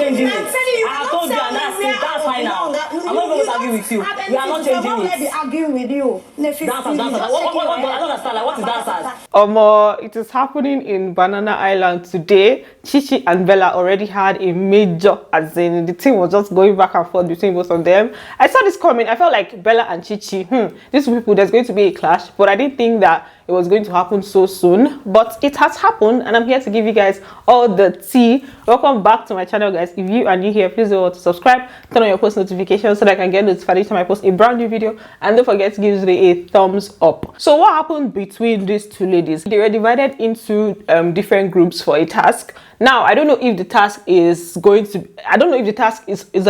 changing it. I told you, and that's fine now. I'm not going to argue with you. We are not changing it. Let me argue with you. Dancers. I don't understand. Like, what is dancers? It is happening in Banana Island today. Chichi and Bella already had a major, as in the team was just going back and forth between both of them. I saw this coming. I felt like Bella and Chichi, these people, there's going to be a clash, but I didn't think that it was going to happen so soon. But it has happened, and I'm here to give you guys all the tea. Welcome back to my channel, guys. If you are new here, please don't forget to subscribe, turn on your post notifications so that I can get notified each time I post a brand new video, and don't forget to give it a thumbs up. So what happened between these two ladies? They were divided into different groups for a task. Now, I don't know if the task is an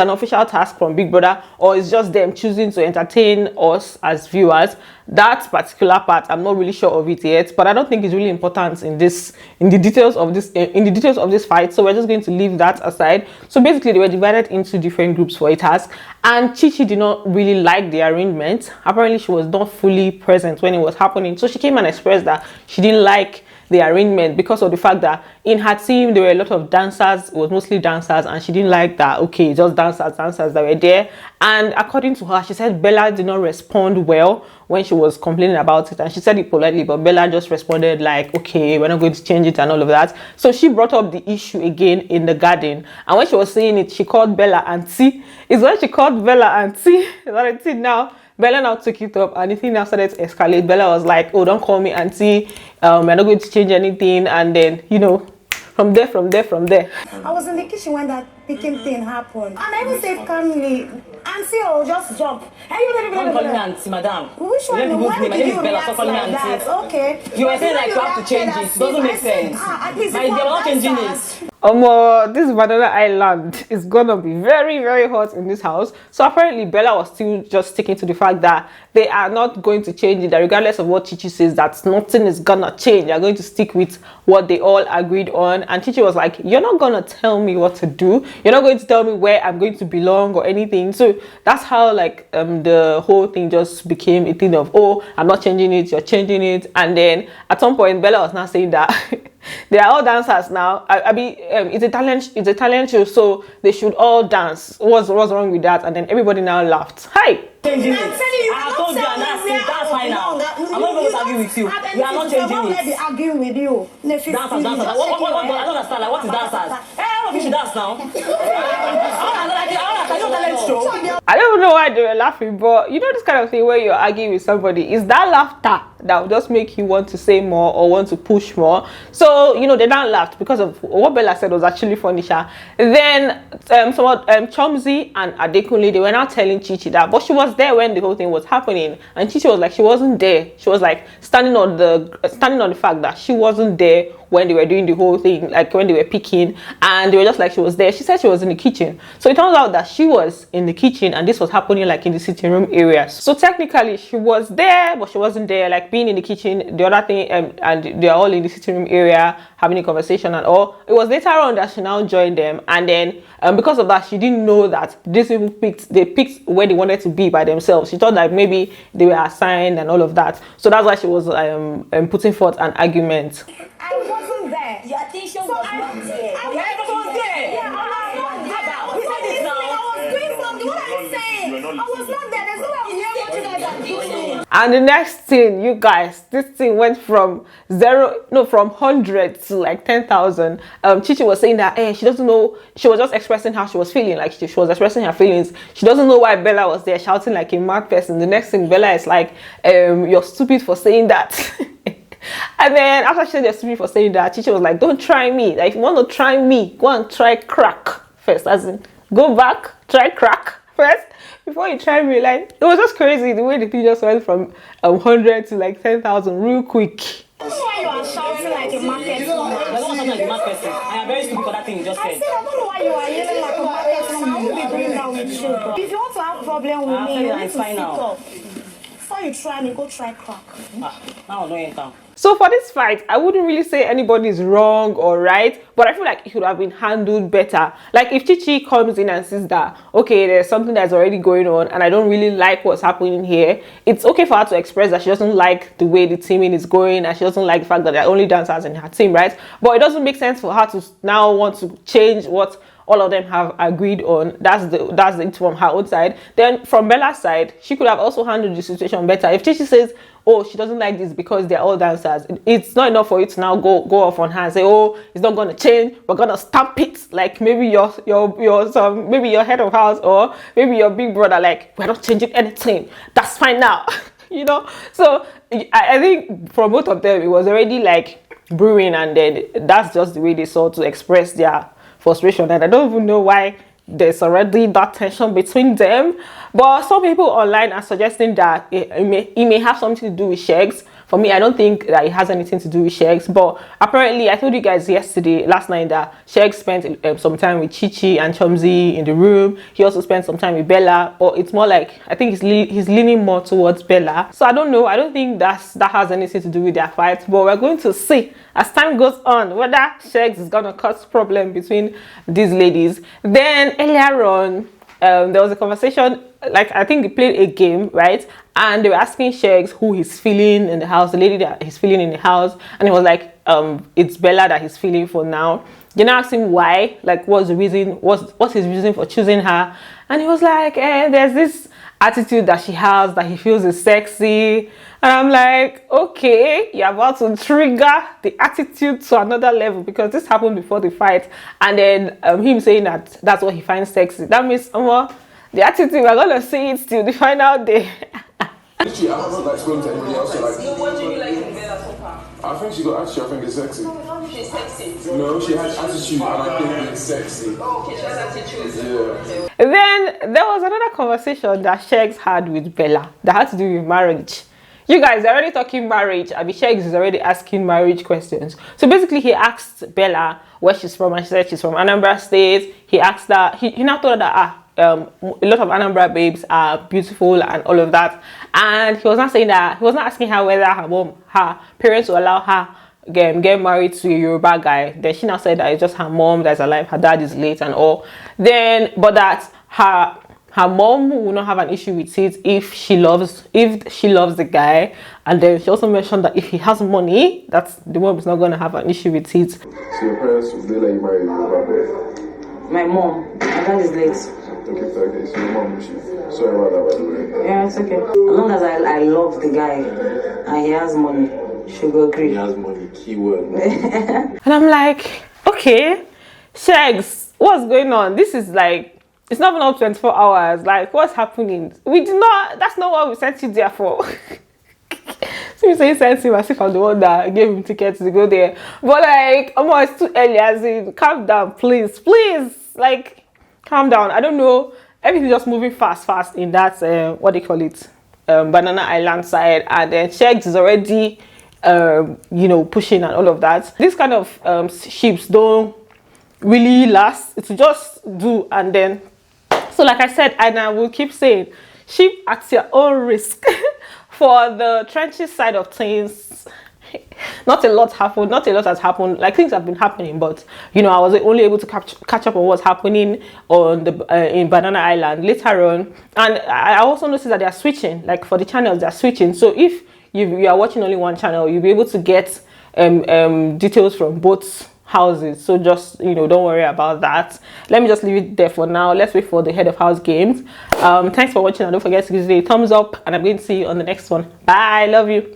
official task from Big Brother, or it's just them choosing to entertain us as viewers. That particular part, I'm not really sure of it yet, but I don't think it's really important in the details of this fight. So we're just going to leave that aside. So basically, they were divided into different groups for a task, and Chichi did not really like the arrangement. Apparently, she was not fully present when it was happening, so she came and expressed that she didn't like the arrangement because of the fact that in her team there were a lot of dancers. It was mostly dancers, and she didn't like that. Okay, just dancers that were there. And according to her, she said Bella did not respond well when she was complaining about it, and she said it politely, but Bella just responded like, okay, we're not going to change it and all of that. So she brought up the issue again in the garden, and when she was saying it, she called Bella auntie. It's when she called Bella auntie that I see now. Bella now took it up, and the thing now started to escalate. Bella was like, oh, don't call me auntie, we're not going to change anything. And then, you know, from there. I was in the kitchen when that picking thing happened, and I even said calmly, auntie, oh, just jump. Don't call me auntie, madam. Which one? Why did you react like that? Okay. You were saying like you have to change it. It doesn't make sense. At least Like, they're not changing it. This Banana Island is gonna be very, very hot in this house. So apparently Bella was still just sticking to the fact that they are not going to change it, that regardless of what Chichi says, that nothing is gonna change. They're going to stick with what they all agreed on. And Chichi was like, you're not gonna tell me what to do, you're not going to tell me where I'm going to belong or anything. So that's how like the whole thing just became a thing of, oh, I'm not changing it, you're changing it. And then at some point Bella was now saying that they are all dancers now. I mean, it's a talent show, so they should all dance. What's wrong with that? And then everybody now laughed. Hi. Changing it. I told you, and that's fine now. I'm not going to argue with you. We are not changing it. Let me argue with you. Dancers. I don't understand. Like, what is dancers? All of you should dance now. I don't know why they were laughing, but you know this kind of thing where you're arguing with somebody, is that laughter that will just make you want to say more or want to push more. So you know they don't laugh because of what Bella said was actually funny. Then Chomzi and Adekunle, they were now telling Chichi that, but she was there when the whole thing was happening, and Chichi was like, she wasn't there. She was like standing on the fact that she wasn't there when they were doing the whole thing, like when they were picking, and they were just like she was there. She said she was in the kitchen. So it turns out that she was in the kitchen, and this was happening like in the sitting room areas. So technically she was there, but she wasn't there, like being in the kitchen, the other thing, and they're all in the sitting room area having a conversation and all. It was later on that she now joined them, and then because of that, she didn't know that these people picked where they wanted to be by themselves. She thought that maybe they were assigned and all of that. So that's why she was putting forth an argument. I wasn't there. Your attention was not there. I was there. Yeah, I was not there. I was doing something. What are you saying? I was not there. There's no way I was here what you guys are doing. And the next thing, you guys, this thing went from 100 to like 10,000. Chichi was saying that she doesn't know. She was just expressing how she was feeling. Like she was expressing her feelings. She doesn't know why Bella was there shouting like a mad person. The next thing, Bella is like, you're stupid for saying that. And then after she said you're stupid for saying that, Chichi was like, don't try me. Like, if you want to try me, go and try crack first. As in, go back, try crack first before you try me. Like, it was just crazy the way the thing just went from 100 to like 10,000 real quick. I don't know why you are shouting like a market woman. I don't want to like a mad person. I am very stupid for that thing you just said. I don't know why you are yelling like a market woman. I won't be doing that with you. If you want to have a problem with me, you need to speak up. Before you try me, go try crack. Now I'm not in town. So for this fight, I wouldn't really say anybody is wrong or right, but I feel like it could have been handled better. Like if Chichi comes in and says that, okay, there's something that's already going on and I don't really like what's happening here, it's okay for her to express that she doesn't like the way the teaming is going and she doesn't like the fact that there are only dancers in her team, right? But it doesn't make sense for her to now want to change what all of them have agreed on. That's it from her own side. Then from Bella's side, she could have also handled the situation better. If Chichi says, oh, she doesn't like this because they're all dancers, it's not enough for you to now go off on her and say, oh, it's not going to change, we're going to stamp it. Like maybe maybe your head of house or maybe your big brother, like, we're not changing anything, that's fine now. You know, so I think for both of them it was already like brewing, and then that's just the way they saw to express their frustration. And I don't even know why there's already that tension between them, but some people online are suggesting that it may have something to do with SHEGZ. For me, I don't think that it has anything to do with SHEGZ, but apparently I told you guys last night that SHEGZ spent some time with Chichi and Chomzy in the room. He also spent some time with Bella, or it's more like, I think he's leaning more towards Bella. So I don't know, I don't think that has anything to do with their fight, but we're going to see as time goes on whether SHEGZ is gonna cause problem between these ladies. Then earlier on, there was a conversation, like I think they played a game, right? And they were asking SHEGZ who he's feeling in the house, the lady that he's feeling in the house, and he was like, it's Bella that he's feeling for now. They now asked him why, like what's the reason, what's his reason for choosing her, and he was like, there's this attitude that she has that he feels is sexy. And I'm like, okay, you're about to trigger the attitude to another level, because this happened before the fight, and then him saying that that's what he finds sexy. That means the attitude, we're gonna see it till the final day. Literally, I haven't like spoken to anybody else. So, like, So what do you like in Bella so far? I think she got attitude. I think it's sexy. She's sexy. No, she has attitude, and I think it's sexy. Oh, okay, she has attitude. Yeah. Then there was another conversation that SHEGZ had with Bella that had to do with marriage. You guys are already talking marriage. I mean, SHEGZ is already asking marriage questions. So basically, he asked Bella where she's from, and she said she's from Anambra State. He asked that, he now told her that a lot of Anambra babes are beautiful and all of that. And he was not saying that, he was not asking her whether her parents will allow her get married to a Yoruba guy. Then she now said that it's just her mom that's alive, her dad is late and all. Then, but that her mom will not have an issue with it if she loves the guy. And then she also mentioned that if he has money, the mom is not going to have an issue with it. So your parents, they let you marry Yoruba boy? My mom, my dad is late. Okay, so your mom, sorry about that, by the way. Yeah, it's okay. As long as I love the guy and he has money, she will agree. He has money, keyword. And I'm like, okay, SHEGZ, what's going on? This is like, it's not even up 24 hours. Like, what's happening? That's not what we sent you there for. So you say sent him as if I'm the one that gave him tickets to go there. But like, it's too early, as in, calm down, please. Like, calm down. I don't know. Everything's just moving fast in that, what do you call it? Banana Island side. And then SHEGZ is already, pushing and all of that. This kind of ships don't really last. It's just do and then. So like I said, and I will keep saying, ship at your own risk. For the trenches side of things, not a lot has happened. Like, things have been happening, but I was only able to catch up on what's happening on the in Banana Island later on. And I also noticed that they are switching. Like, for the channels, they are switching. So if you are watching only one channel, you'll be able to get details from both houses. So just don't worry about that. Let me just leave it there for now. Let's wait for the head of house games. Thanks for watching, and don't forget to give it a thumbs up, and I'm going to see you on the next one. Bye, love you.